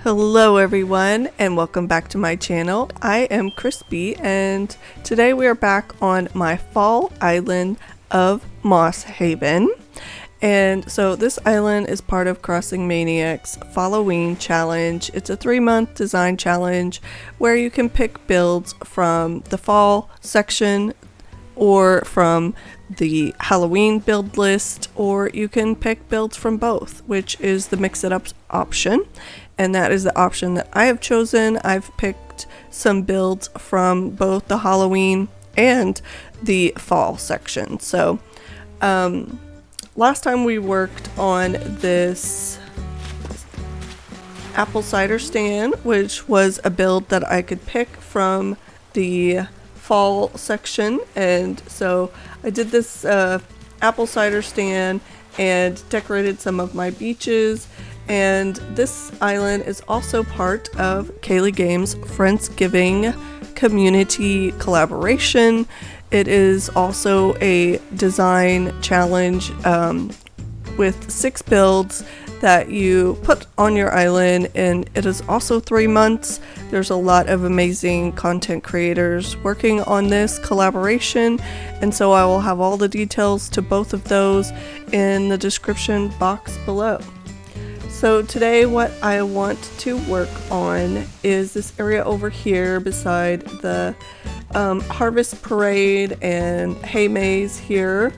Hello everyone and welcome back to my channel. I am Crispy and today we are back on my fall island of Mosshaven. And so this island is part of Crossing Maniac's Halloween challenge. It's a 3-month design challenge where you can pick builds from the fall section or from the Halloween build list, or you can pick builds from both, which is the mix it up option. And that is the option that I have chosen. I've picked some builds from both the Halloween and the fall section. So last time we worked on this apple cider stand, which was a build that I could pick from the fall section. And so I did this apple cider stand and decorated some of my beaches. And this island is also part of Kaylee Games' Friendsgiving community collaboration. It is also a design challenge with 6 builds that you put on your island, and it is also 3 months. There's a lot of amazing content creators working on this collaboration, and so I will have all the details to both of those in the description box below. So today what I want to work on is this area over here beside the Harvest Parade and Hay Maze here.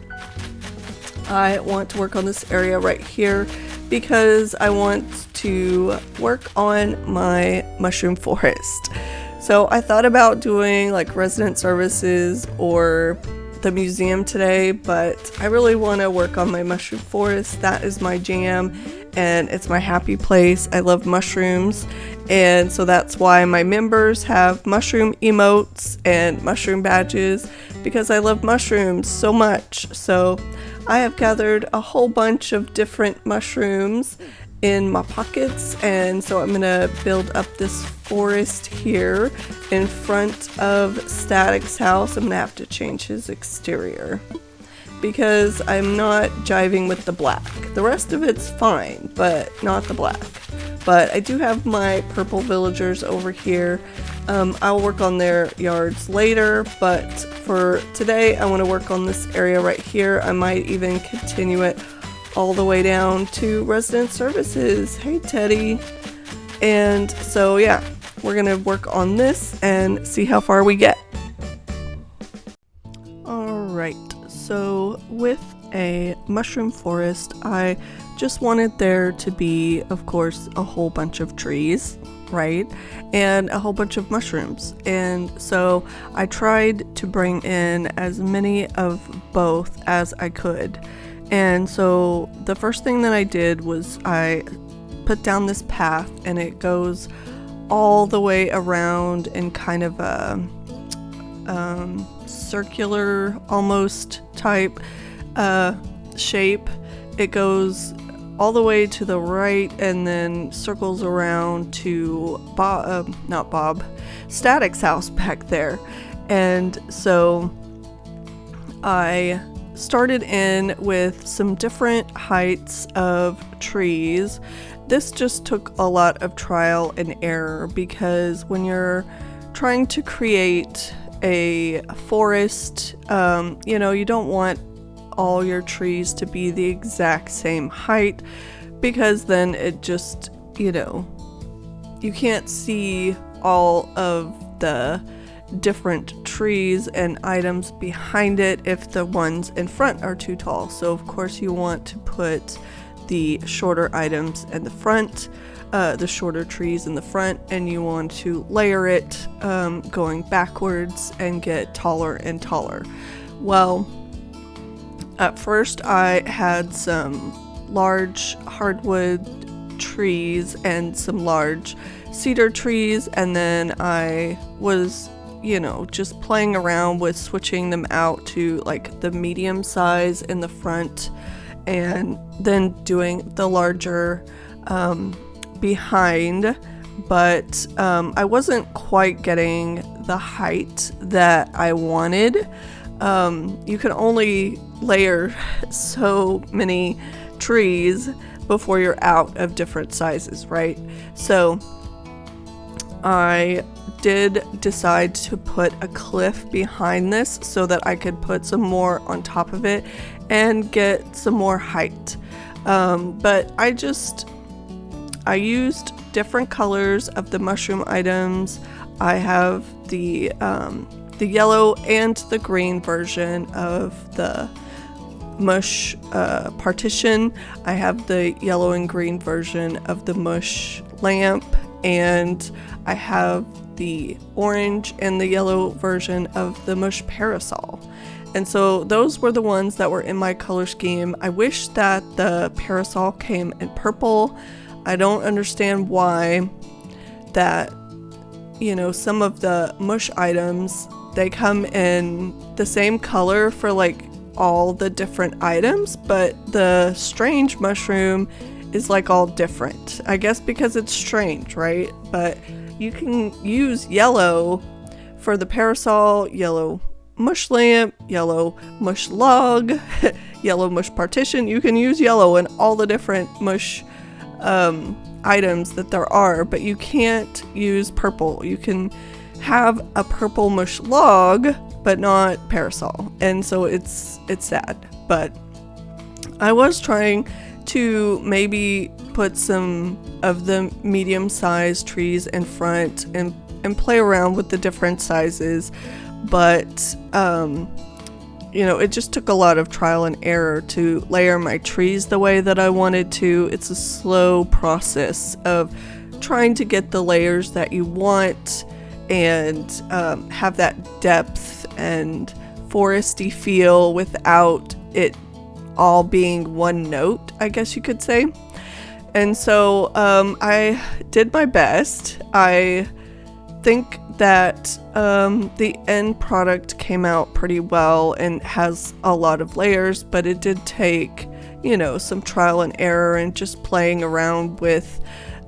I want to work on this area right here because I want to work on my mushroom forest. So I thought about doing like resident services or the museum today, but I really want to work on my mushroom forest. That is my jam and it's my happy place. I love mushrooms, and so that's why my members have mushroom emotes and mushroom badges, because I love mushrooms so much. So I have gathered a whole bunch of different mushrooms in my pockets, and so I'm gonna build up this forest here in front of Static's house. I'm gonna have to change his exterior because I'm not jiving with the black. The rest of it's fine, but not the black. But I do have my purple villagers over here. I'll work on their yards later, but for today I want to work on this area right here. I might even continue it all the way down to resident services. Hey Teddy. And so yeah, we're gonna work on this and see how far we get. Alright, so with a mushroom forest, I just wanted there to be, of course, a whole bunch of trees, right? And a whole bunch of mushrooms. And so I tried to bring in as many of both as I could. And so the first thing that I did was I put down this path, and it goes all the way around in kind of a circular almost type shape. It goes all the way to the right and then circles around to Static's house back there. And so I started in with some different heights of trees. This just took a lot of trial and error, because when you're trying to create a forest, you don't want all your trees to be the exact same height, because then it just, you can't see all of the different trees and items behind it if the ones in front are too tall. So of course you want to put the shorter items in the front, the shorter trees in the front, and you want to layer it going backwards and get taller and taller. Well, at first I had some large hardwood trees and some large cedar trees, and then I was just playing around with switching them out to like the medium size in the front, and then doing the larger behind. But I wasn't quite getting the height that I wanted. You can only layer so many trees before you're out of different sizes, right? So I did decide to put a cliff behind this so that I could put some more on top of it and get some more height. But I used different colors of the mushroom items. I have the yellow and the green version of the mush partition. I have the yellow and green version of the mush lamp, and I have the orange and the yellow version of the mush parasol. And so those were the ones that were in my color scheme. I wish that the parasol came in purple. I don't understand why that, some of the mush items, they come in the same color for like all the different items, but the strange mushroom is like all different. I guess because it's strange, right? But you can use yellow for the parasol, yellow mush lamp, yellow mush log, yellow mush partition. You can use yellow in all the different mush items that there are, but you can't use purple. You can have a purple mush log, but not parasol, and so it's sad. But I was trying to maybe put some of the medium-sized trees in front and play around with the different sizes, but it just took a lot of trial and error to layer my trees the way that I wanted to. It's a slow process of trying to get the layers that you want and have that depth and foresty feel without it all being one note, I guess you could say. And so I did my best. I think that the end product came out pretty well and has a lot of layers, but it did take, some trial and error and just playing around with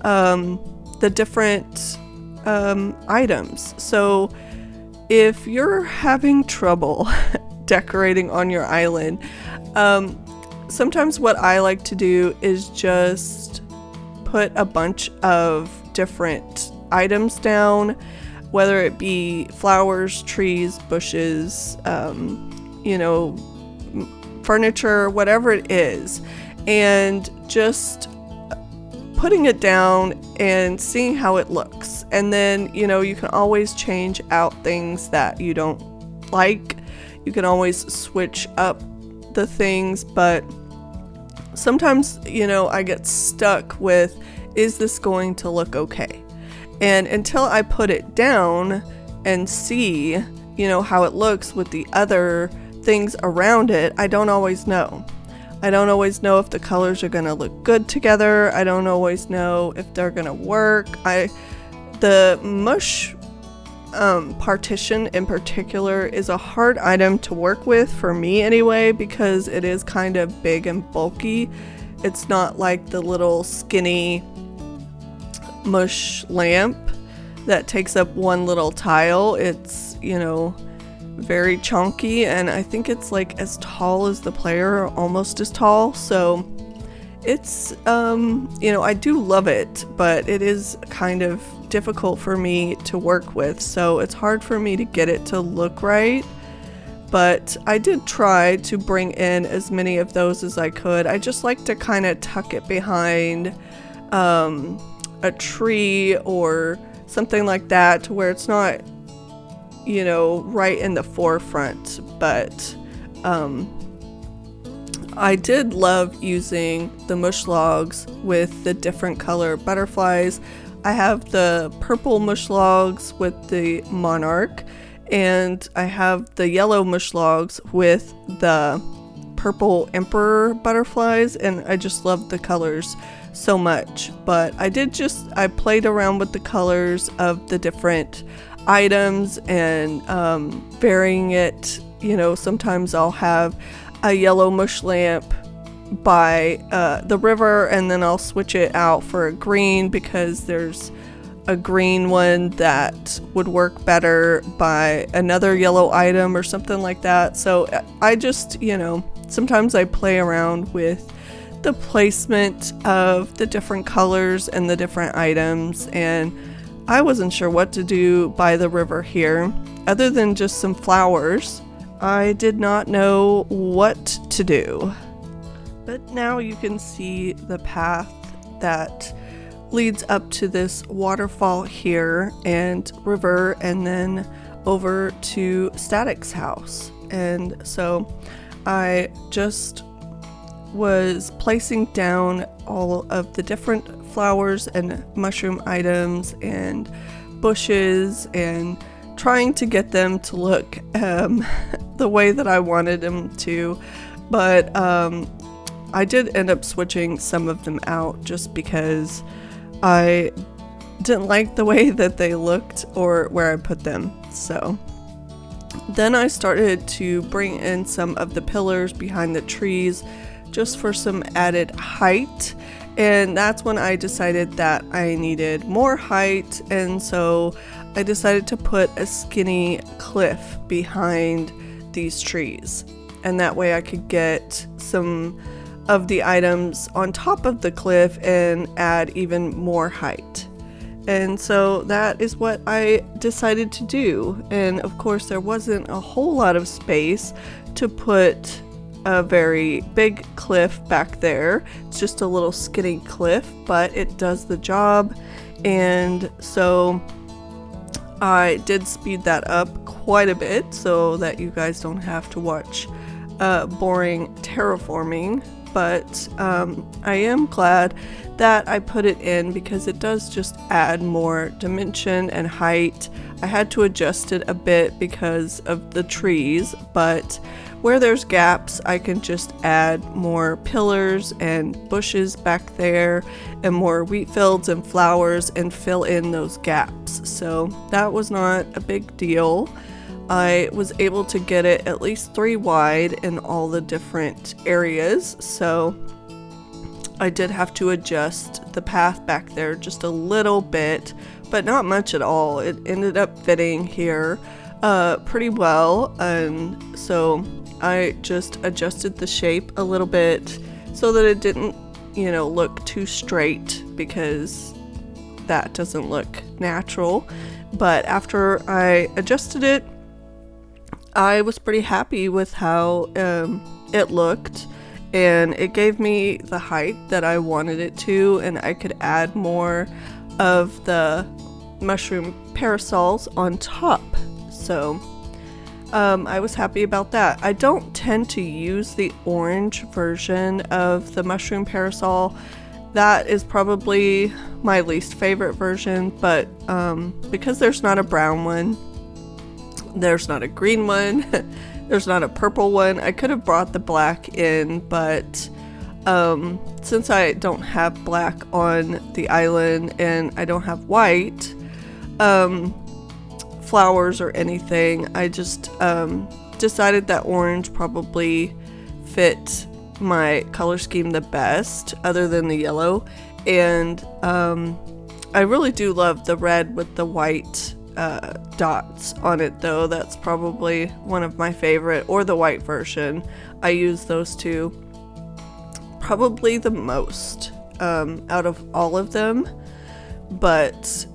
the different items. So if you're having trouble decorating on your island, sometimes what I like to do is just put a bunch of different items down, whether it be flowers, trees, bushes, furniture, whatever it is, and just putting it down and seeing how it looks. And then, you can always change out things that you don't like. You can always switch up the things, but sometimes, I get stuck with, is this going to look okay? And until I put it down and see, how it looks with the other things around it, I don't always know. I don't always know if the colors are going to look good together. I don't always know if they're going to work. The mush partition in particular is a hard item to work with for me anyway, because it is kind of big and bulky. It's not like the little skinny mush lamp that takes up one little tile. It's, very chunky, and I think it's like as tall as the player, almost as tall. So it's, I do love it, but it is kind of difficult for me to work with. So it's hard for me to get it to look right. But I did try to bring in as many of those as I could. I just like to kind of tuck it behind a tree or something like that, to where it's not, right in the forefront. But I did love using the mush logs with the different color butterflies. I have the purple mush logs with the monarch, and I have the yellow mush logs with the purple emperor butterflies, and I just love the colors so much. But I played around with the colors of the different items and varying it. Sometimes I'll have a yellow mush lamp by the river, and then I'll switch it out for a green because there's a green one that would work better by another yellow item or something like that. So I just, sometimes I play around with the placement of the different colors and the different items, and I wasn't sure what to do by the river here, other than just some flowers. I did not know what to do. But now you can see the path that leads up to this waterfall here and river, and then over to Static's house. And so I just was placing down all of the different flowers and mushroom items and bushes and trying to get them to look the way that I wanted them to. But I did end up switching some of them out just because I didn't like the way that they looked or where I put them. So then I started to bring in some of the pillars behind the trees just for some added height, and that's when I decided that I needed more height, and so I decided to put a skinny cliff behind these trees, and that way I could get some of the items on top of the cliff and add even more height. And so that is what I decided to do. And of course there wasn't a whole lot of space to put a very big cliff back there. It's just a little skinny cliff, but it does the job. And so I did speed that up quite a bit so that you guys don't have to watch boring terraforming. But I am glad that I put it in because it does just add more dimension and height. I had to adjust it a bit because of the trees, but where there's gaps I can just add more pillars and bushes back there and more wheat fields and flowers and fill in those gaps. So that was not a big deal. I was able to get it at least 3 wide in all the different areas, so I did have to adjust the path back there just a little bit, but not much at all. It ended up fitting here pretty well, and so I just adjusted the shape a little bit so that it didn't, look too straight, because that doesn't look natural. But after I adjusted it, I was pretty happy with how it looked, and it gave me the height that I wanted it to, and I could add more of the mushroom parasols on top. So I was happy about that. I don't tend to use the orange version of the mushroom parasol. That is probably my least favorite version, but because there's not a brown one, there's not a green one, there's not a purple one. I could have brought the black in, but since I don't have black on the island and I don't have white flowers or anything, I just decided that orange probably fit my color scheme the best, other than the yellow. And I really do love the red with the white dots on it, though. That's probably one of my favorite, or the white version. I use those two probably the most out of all of them. But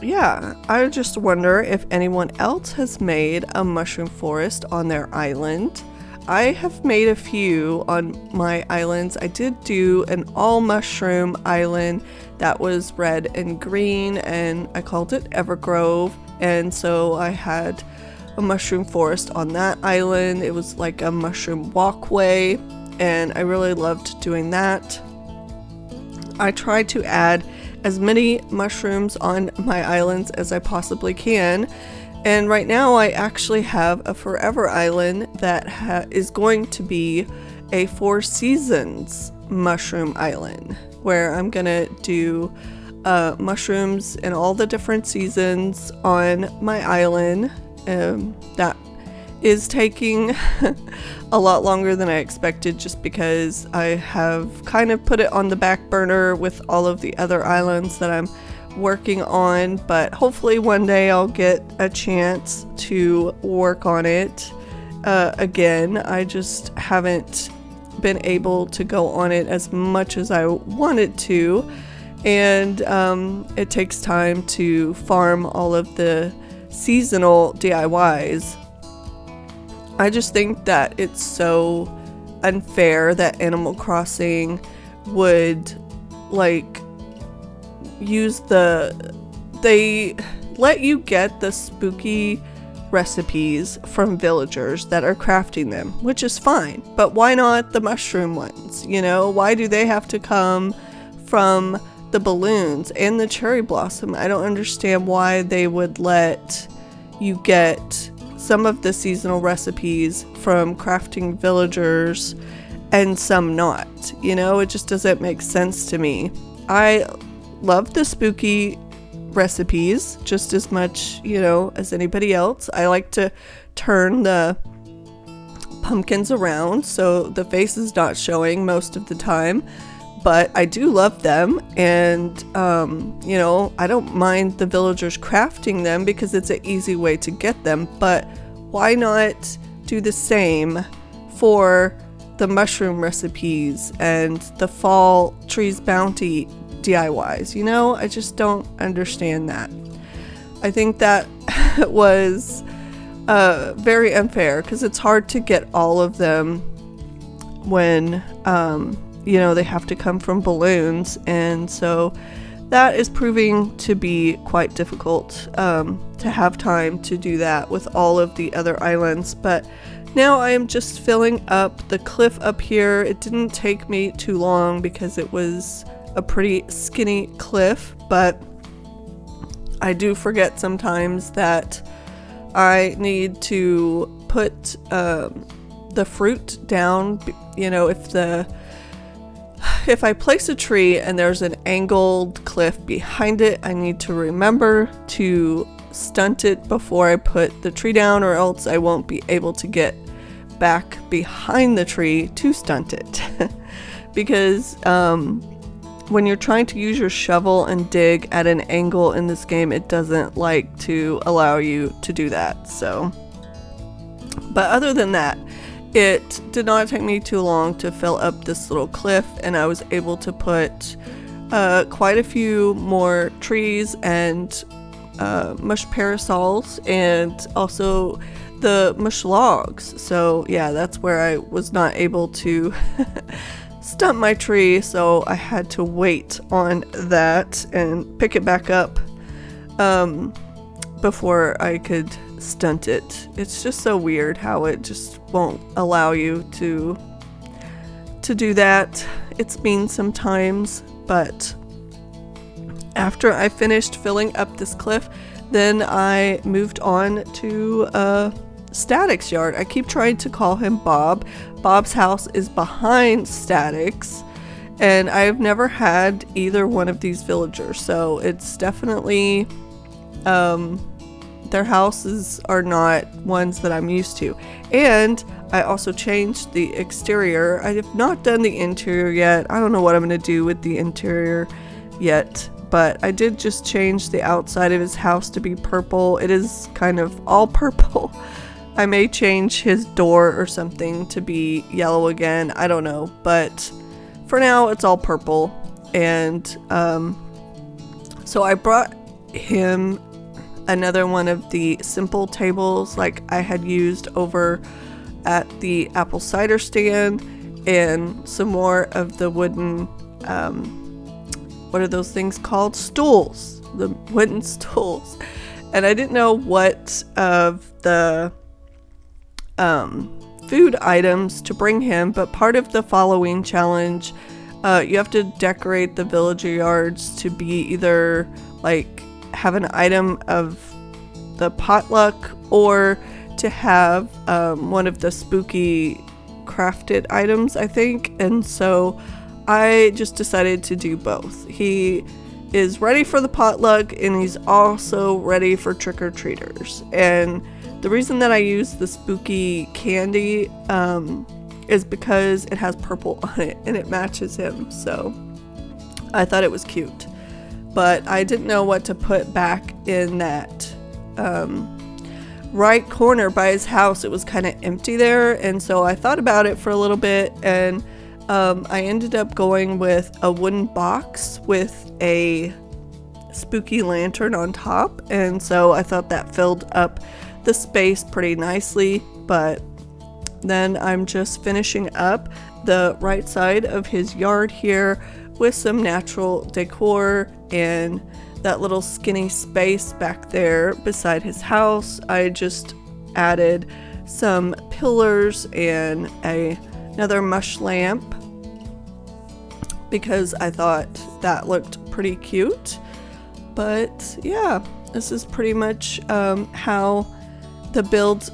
yeah, I just wonder if anyone else has made a mushroom forest on their island. I have made a few on my islands. I did do an all mushroom island that was red and green, and I called it Evergrove. And so I had a mushroom forest on that island. It was like a mushroom walkway, and I really loved doing that. I tried to add as many mushrooms on my islands as I possibly can. And right now I actually have a forever island that is going to be a 4 seasons mushroom island, where I'm gonna do mushrooms in all the different seasons on my island. That is taking a lot longer than I expected, just because I have kind of put it on the back burner with all of the other islands that I'm working on, but hopefully one day I'll get a chance to work on it again. I just haven't been able to go on it as much as I wanted to, And it takes time to farm all of the seasonal DIYs. I just think that it's so unfair that Animal Crossing would they let you get the spooky recipes from villagers that are crafting them, which is fine, but why not the mushroom ones? Why do they have to come from the balloons and the cherry blossom? I don't understand why they would let you get some of the seasonal recipes from crafting villagers and some not. It just doesn't make sense to me. I love the spooky recipes just as much, as anybody else. I like to turn the pumpkins around so the face is not showing most of the time, but I do love them. And I don't mind the villagers crafting them because it's an easy way to get them, but why not do the same for the mushroom recipes and the fall trees bounty DIYs? I just don't understand that. I think that was very unfair because it's hard to get all of them when they have to come from balloons, and so that is proving to be quite difficult to have time to do that with all of the other islands. But now I am just filling up the cliff up here. It didn't take me too long because it was a pretty skinny cliff, but I do forget sometimes that I need to put the fruit down. If I place a tree and there's an angled cliff behind it, I need to remember to stunt it before I put the tree down, or else I won't be able to get back behind the tree to stunt it. Because when you're trying to use your shovel and dig at an angle in this game, it doesn't like to allow you to do that. So, but other than that, it did not take me too long to fill up this little cliff, and I was able to put quite a few more trees and mush parasols, and also the mush logs. So yeah, that's where I was not able to stump my tree, so I had to wait on that and pick it back up before I could stunt it. It's just so weird how it just won't allow you to do that. It's mean sometimes, but after I finished filling up this cliff, then I moved on to Static's yard. I keep trying to call him Bob. Bob's house is behind Static's, and I've never had either one of these villagers, so it's definitely their houses are not ones that I'm used to. And I also changed the exterior. I have not done the interior yet. I don't know what I'm going to do with the interior yet, but I did just change the outside of his house to be purple. It is kind of all purple. I may change his door or something to be yellow again. I don't know, but for now it's all purple. And so I brought him another one of the simple tables like I had used over at the apple cider stand, and some more of the wooden, what are those things called? Stools. The wooden stools. And I didn't know what of the food items to bring him, but part of the following challenge, you have to decorate the villager yards to be either like have an item of the potluck or to have one of the spooky crafted items, I think. And so I just decided to do both. He is ready for the potluck and he's also ready for trick-or-treaters. And the reason that I use the spooky candy is because it has purple on it and it matches him. So I thought it was cute. But I didn't know what to put back in that right corner by his house. It was kind of empty there, and so I thought about it for a little bit, and I ended up going with a wooden box with a spooky lantern on top, and so I thought that filled up the space pretty nicely. But then I'm just finishing up the right side of his yard here with some natural decor and that little skinny space back there beside his house. I just added some pillars and another mush lamp because I thought that looked pretty cute. But yeah, this is pretty much how the build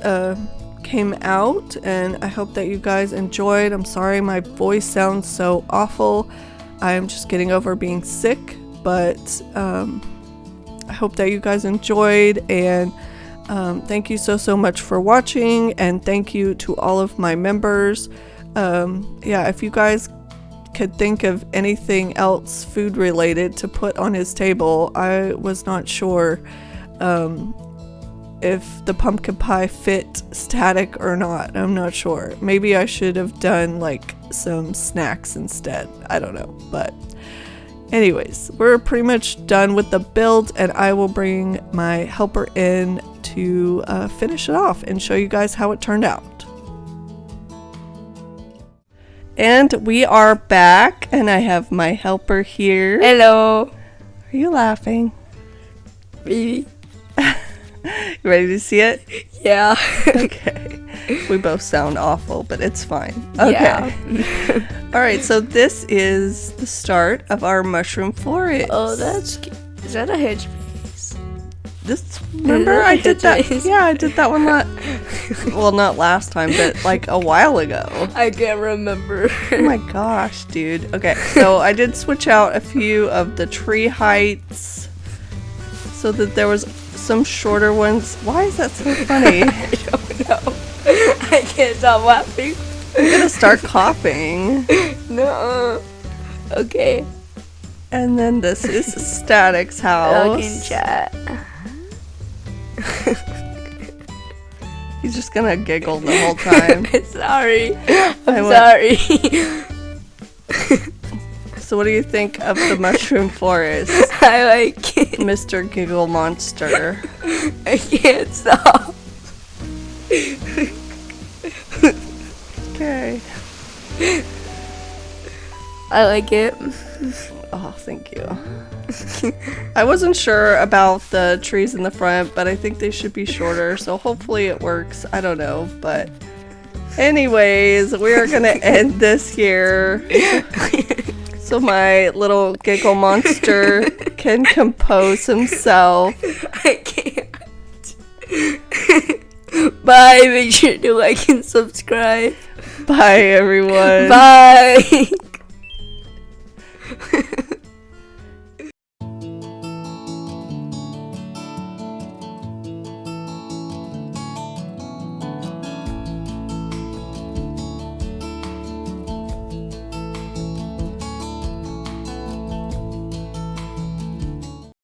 came out, and I hope that you guys enjoyed. I'm sorry my voice sounds so awful. I'm just getting over being sick, but I hope that you guys enjoyed, and thank you so much for watching, and thank you to all of my members. Yeah, if you guys could think of anything else food related to put on his table, I was not sure if the pumpkin pie fit static or not. I'm not sure. Maybe I should have done like some snacks instead. I don't know. But anyways, we're pretty much done with the build, and I will bring my helper in to finish it off and show you guys how it turned out. And we are back, and I have my helper here. Hello. Are you laughing? Maybe. You ready to see it? Yeah. Okay. We both sound awful, but it's fine. Okay. Yeah. All right, so this is the start of our mushroom forest. Oh, that's cute. Is that a hedge maze? Remember I did that? Yeah, I did that one well, not last time, but like a while ago. I can't remember. Oh my gosh, dude. Okay, so I did switch out a few of the tree heights so that there was some shorter ones. Why is that so funny? I don't know. I can't stop laughing. I'm gonna start coughing. No. Okay. And then this is Static's house. Talking chat. He's just gonna giggle the whole time. Sorry. I'm sorry. So what do you think of the mushroom forest, I like it. Mr. Giggle Monster? I can't stop. Okay. I like it. Oh, thank you. I wasn't sure about the trees in the front, but I think they should be shorter, so hopefully it works. I don't know, but anyways, we are gonna end this here so my little giggle monster can compose himself. I can't. Bye. Make sure to like and subscribe. Bye, everyone. Bye.